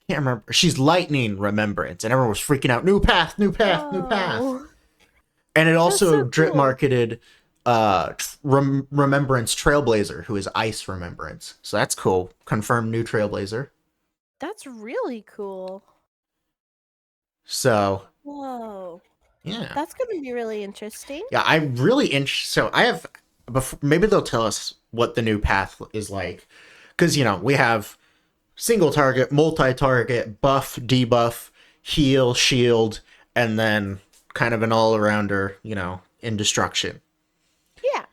remember. She's Lightning Remembrance, and everyone was freaking out. New path, new path, new path. Oh. And it also so drip cool. marketed Remembrance Trailblazer, who is Ice Remembrance. So that's cool. Confirmed new Trailblazer. That's really cool. So Whoa. yeah, That's going to be really interesting. yeah. I'm really interested. So I have maybe they'll tell us what the new path is like, because we have single target, multi-target, buff, debuff, heal, shield, and then kind of an all-arounder, in destruction. Yeah.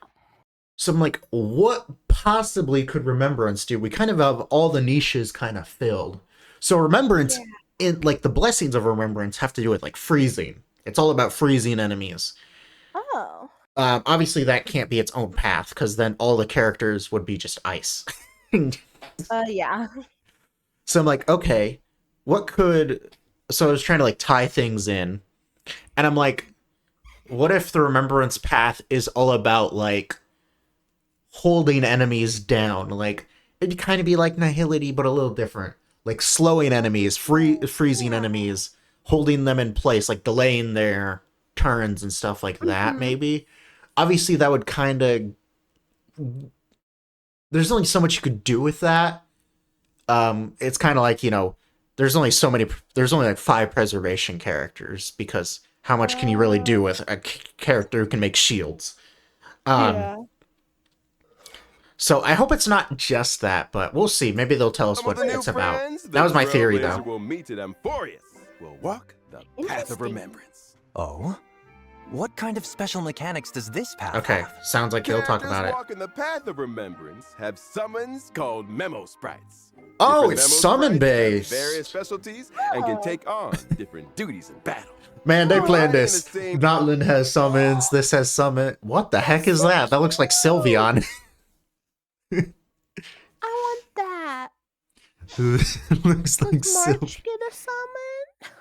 So I'm like, what possibly could Remembrance do? We kind of have all the niches kind of filled. So Remembrance, in like the blessings of Remembrance have to do with like freezing. It's all about freezing enemies. Oh. Obviously that can't be its own path, because then all the characters would be just ice. Yeah. So I'm like, okay, what could... So I was trying to like tie things in, and I'm like, what if the Remembrance path is all about like holding enemies down? Like, it'd kind of be like Nihility, but a little different. Like slowing enemies, freezing enemies, holding them in place, like delaying their turns and stuff like that, maybe. Obviously, that would kind of... There's only so much you could do with that. It's kind of like, there's only so many. There's only like 5 preservation characters because how much can you really do with a character who can make shields? Yeah. So I hope it's not just that, but we'll see. Maybe they'll tell us Some what of the new it's about. friends That was my theory, Trailblazer though. will meet at Amphorius. Will walk the path of Interesting. remembrance. Oh? What kind of special mechanics does this path Okay, have? sounds like he'll talk about it. walking the path of remembrance have summons called memo sprites. Oh, Different it's memo summon sprites have based. various specialties and can take on different duties in battle. Man, they planned Riding in this. the same- Notlin has summons. This has summon. What the heck is that? That looks like Sylveon. I want that. Looks like March Sylveon. get a summon?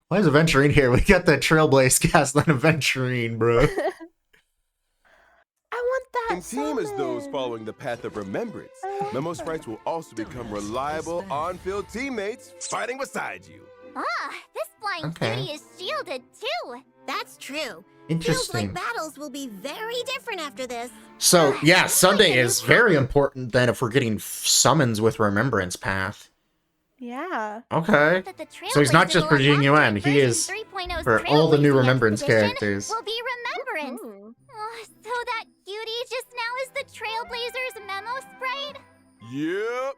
Why is Aventurine here? We got the Trailblaze cast on Aventurine, bro. I want that In team as those summon. following the path of remembrance, memo sprites will also become reliable on-field teammates fighting beside you. Ah, this flying Okay. cutie is shielded too. That's true. Feels Interesting. like battles will be very different after this. So, yeah, Sunday is very important then if we're getting summons with Remembrance Path. Yeah. Okay. That the So he's not Trailblazer just will for Jing unlock Yuan, in he version is 3.0's for all the new Trailblazing Remembrance expedition characters. Will be remembrance. Ooh. Oh, so that cutie just now is the Trailblazer's memo sprite? Yep.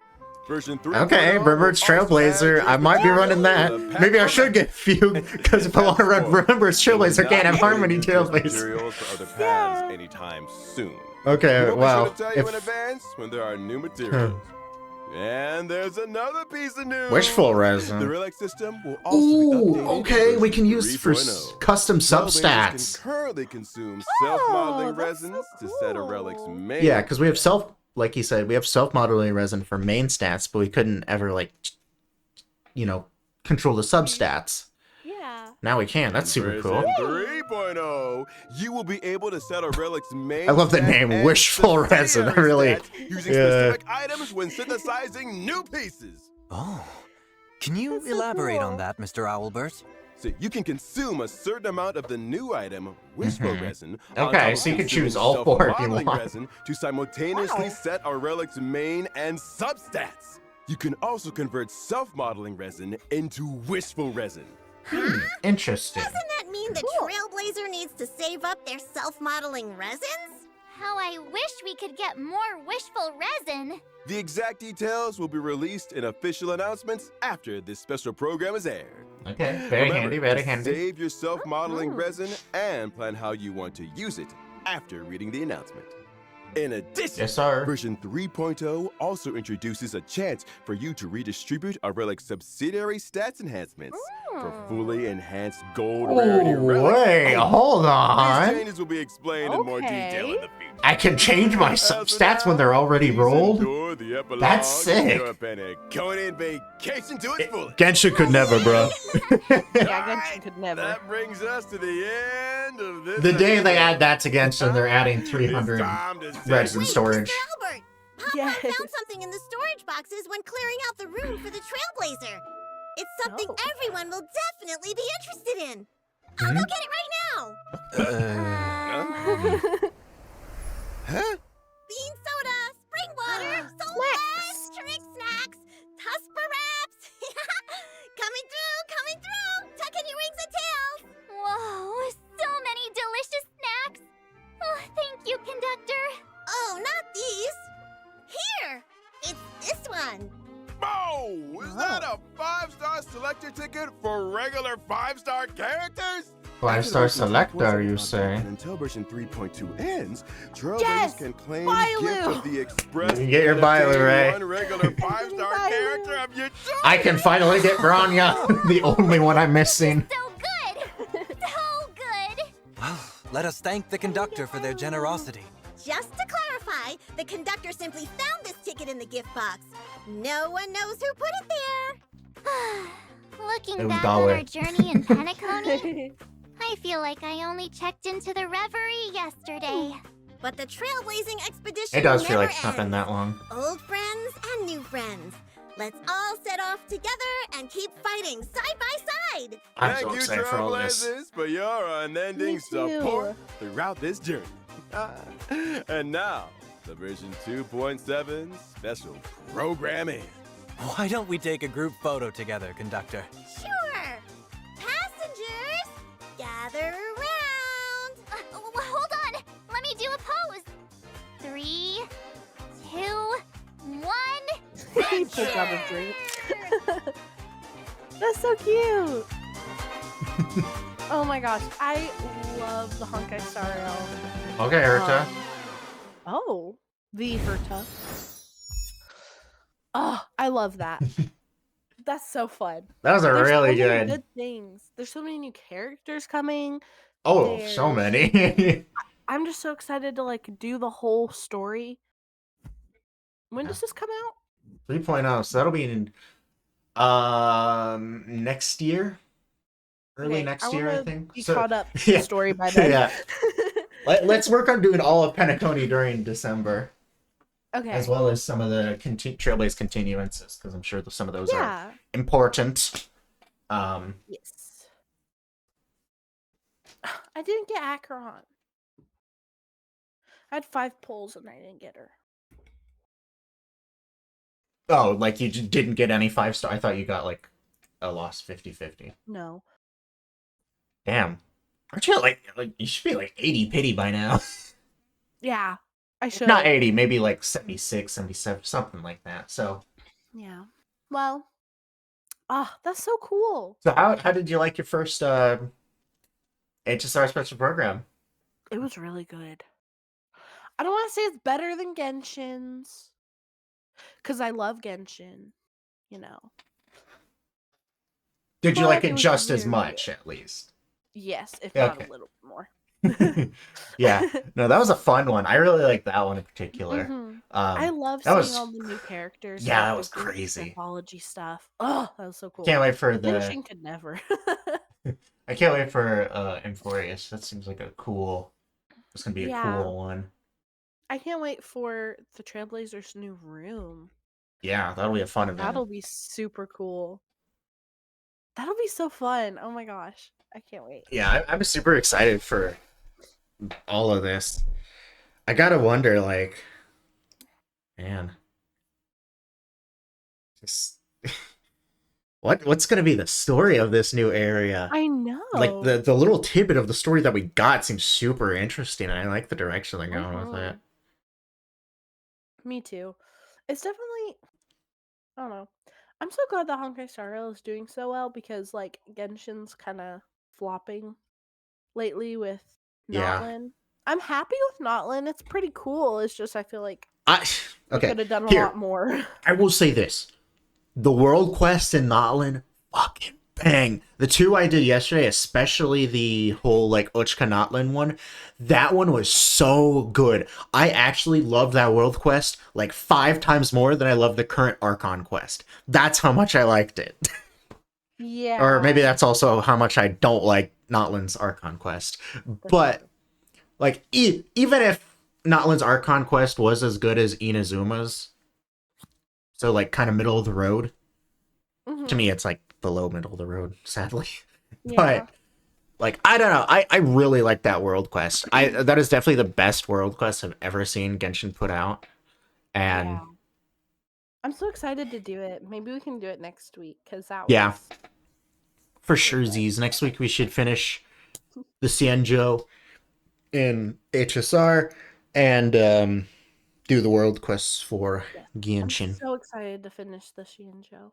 Version 3. Okay, Remembrance Trailblazer. I might be running that. Maybe I should get a few, because if I want to run Remembrance Trailblazer, I can't have Harmony Trailblazer. Materials for other paths anytime soon. Okay, We'll be wow. sure to tell you in If advance when there are new materials. And there's another piece of news. Wishful The resin. relic system will also Ooh, be updated. okay, to we can version use for 3.0. custom Trailblazers substats. can currently consume self-modeling that's resins so to set a cool. relic's main. Yeah, because we have like you said, we have self-modeling resin for main stats, but we couldn't ever, like, control the substats. Yeah. Now we can. That's super Version cool. 3.0, you will be able to set a relic's main. I love the stat name, and Wishful Resin. I subsidiary really- stats using yeah. specific items when synthesizing new pieces. Oh. Can you That's so elaborate cool. on that, Mr. Owlbert? So you can consume a certain amount of the new item, Wishful Resin. on Okay, top of so you can consuming choose all 4 if you self-modeling want. resin to simultaneously Wow. set a relic's main and substats. You can also convert self-modeling resin into Wishful Resin. Interesting. Doesn't that mean the Trailblazer needs to save up their self-modeling resins? How I wish we could get more wishful resin. The exact details will be released in official announcements after this special program is aired. Okay, very Remember, handy, very to handy. Save your self-modeling resin and plan how you want to use it after reading the announcement. In addition, Yes, sir. version 3.0 also introduces a chance for you to redistribute a relic's subsidiary stats enhancements for fully enhanced gold rarity Oh, relics. wait, hold These on. changes will be explained in more detail in the future. I can change my As for substats when now, they're already please rolled? enjoy the epilogue That's of sick. your Penaconian vacation to its fullest. Genshin could never, bro. Yeah, Alright, Genshin could never. That brings us to the end of this. The day they episode. add that to Genshin, they're adding It's 300 time to say resin Wait, storage. Mr. Albert! Papa Yes. found something in the storage boxes when clearing out the room for the Trailblazer. It's something Oh. everyone will definitely be interested in. I'll go get it right now. Huh? Bean soda, spring water, Soul West, trick snacks, Tusper wraps. Coming through. Tuck in your wings and tails. Whoa, so many delicious snacks. Oh, thank you, conductor. Oh, not these. Here, it's this one. Oh, is that a 5-star selector ticket for regular 5-star characters? 5-star selector, you say? And until version 3.2 ends, Trailblazers Yes! can claim Bailu! gift of the express. You can get your and obtain Bailu, Ray. One regular 5-star Bailu. character of your choice. I can finally get Bronya, the only one I'm missing. So good. So good. Well, let us thank the conductor for their generosity. Just to clarify, the conductor simply found this ticket in the gift box. No one knows who put it there. Looking Oh, back dollar. on our journey in Penacony, I feel like I only checked into the Reverie yesterday. But the trailblazing expedition It does feel never like it's not been ends. that long. Old friends and new friends. Let's all set off together and keep fighting side by side. I'm Thank so you, excited for all this. Trailblazers, for your unending Me too. support throughout this journey. And now, the version 2.7 special programming. Why don't we take a group photo together, conductor? Sure. Passengers, gather around. Hold on. Let me do a pose. 3, 2, 1. He puts out a drink. That's so cute. Oh my gosh, I love the Honkai Star Rail. Okay, Herta. Oh, the Herta. Oh, I love that. That's so fun. That was a There's really so many good. good things. There's so many new characters coming. Oh, so There's- many. I'm just so excited to like do the whole story. When does this come out? 3.0. So that'll be in next year. Early Okay, next I year, I wanna think. be So- caught up to yeah. the story by then. Yeah. Let's work on doing all of Penacony during December, Okay. as well as some of the Trailblaze continuances, because I'm sure some of those are Yeah. important. Yes. I didn't get Acheron. I had 5 pulls and I didn't get her. Oh, like you didn't get any 5-star? I thought you got like a lost 50-50. No. Damn. Aren't you like you should be like 80 pity by now? Yeah, I should. Not 80, maybe like 76, 77, something like that. So Well, that's so cool. So how did you like your first HSR special program? It was really good. I don't want to say it's better than Genshin's, because I love Genshin, you know. Did you But like it it was just as very much, good. at least? Yes, if Yeah, not okay. a little bit more. Yeah. No, that was a fun one. I really like that one in particular. Mhm. I love that seeing was- all the new characters. Yeah, like, that they're was doing crazy. Anthology stuff. Oh, that was so cool. Can't wait for the. Genshin could never. I can't wait for Emphorius. That seems like a cool. It's gonna be a Yeah. cool one. I can't wait for the Trailblazers' new room. Yeah, that'll be a fun event. That'll be super cool. That'll be so fun. Oh my gosh. I can't wait. Yeah, I'm super excited for all of this. I gotta wonder, like, man, just what's gonna be the story of this new area? I know. Like the little tidbit of the story that we got seems super interesting. I like the direction they're going with it. Me too. It's definitely, I don't know. I'm so glad that Honkai Star Rail is doing so well because like Genshin's kind of flopping lately with Yeah. Notlin. I'm happy with Notlin. It's pretty cool. It's just I feel like I we okay. could have done a Here, lot more. I will say this: the world quest in Notlin, fucking bang. The 2 I did yesterday, especially the whole like Uchka Notlin one, that one was so good. I actually love that world quest like 5 times more than I love the current Archon quest. That's how much I liked it. Yeah. Or maybe that's also how much I don't like Notlin's Archon quest. But like even if Notlin's Archon quest was as good as Inazuma's, so like kind of middle of the road, to me it's like below middle of the road, sadly. Yeah. But like I don't know, I really like that world quest. That is definitely the best world quest I've ever seen Genshin put out. And Yeah. I'm so excited to do it. Maybe we can do it next week because that yeah, was for sure, Z's. Next week we should finish the Xianzhou in HSR and do the world quests for Genshin. I'm so excited to finish the Xianzhou.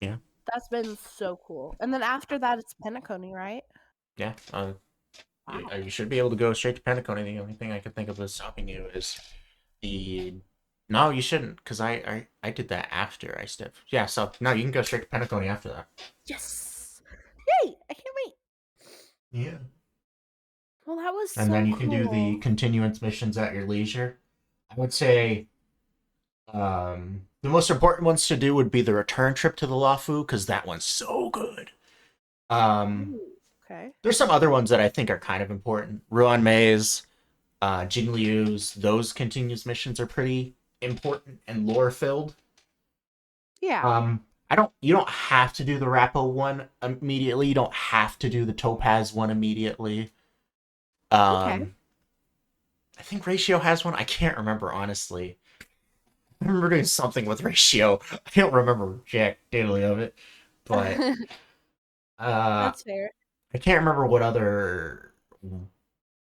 Yeah. That's been so cool. And then after that, it's Penacony, right? Yeah. You should be able to go straight to Penacony. The only thing I could think of as stopping you is the. No, you shouldn't, because I did that after I stepped. Yeah, so no, you can go straight to Penacony after that. Yes! Yay! I can't wait. Yeah. Well, that was And so then you can do cool. the continuance missions at your leisure. I would say the most important ones to do would be the return trip to the Lafu, because that one's so good. Okay. There's some other ones that I think are kind of important. Ruan Mei's, Jin Liu's, those continuous missions are pretty important and lore filled. Yeah. You don't have to do the Rappo one immediately. You don't have to do the Topaz one immediately. Okay. I think Ratio has one. I can't remember, honestly. remember doing something with ratio. I don't remember jack diddly of it, but That's fair. I can't remember what other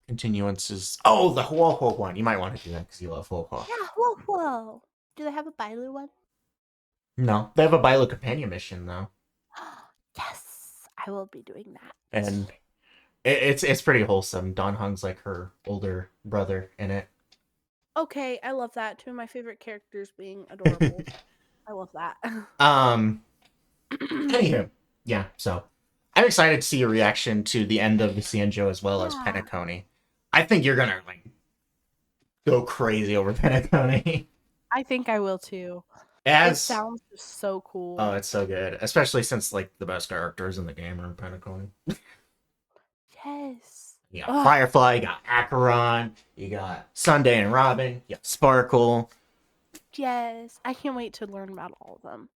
continuances. Oh, the Huohuo one. You might want to do that because you love Huohuo. Yeah, whoa. Do they have a Bailu one? No, they have a Bailu companion mission though, Yes, I will be doing that. and it's pretty wholesome. Don Hung's like her older brother in it. Okay, I love that. Two of my favorite characters being adorable. I love that. Anywho, yeah. So I'm excited to see your reaction to the end of the Cienjo as well as Penacony. I think you're gonna like go crazy over Penacony. I think I will too. It sounds so cool. Oh, it's so good, especially since like the best characters in the game are in Penacony. Yes. You got Firefly, you got Acheron, you got Sunday and Robin, you got Sparkle. Yes. I can't wait to learn about all of them.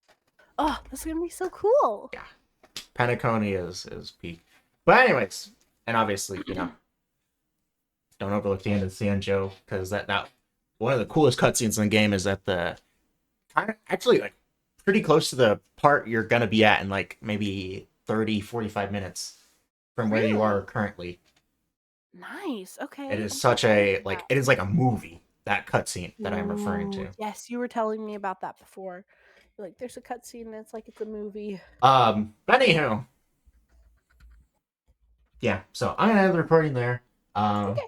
Oh, that's gonna be so cool. Yeah. Penacony is peak. But anyways, and obviously, don't overlook the end of Cienjo, because that one of the coolest cutscenes in the game is at the actually like pretty close to the part you're gonna be at in like maybe 30-45 minutes from where you are currently. Nice. Okay. It is such a like it is like a movie, that cutscene that I'm referring to. Yes, you were telling me about that before. Like there's a cutscene and it's like it's a movie. But anywho. Yeah, so I'm gonna end the recording there. Okay.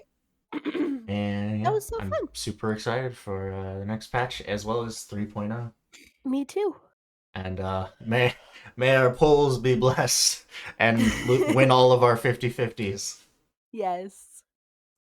And That was so I'm fun. super excited for the next patch as well as 3.0. Me too. And may our polls be blessed and win all of our 50-50s. Yes.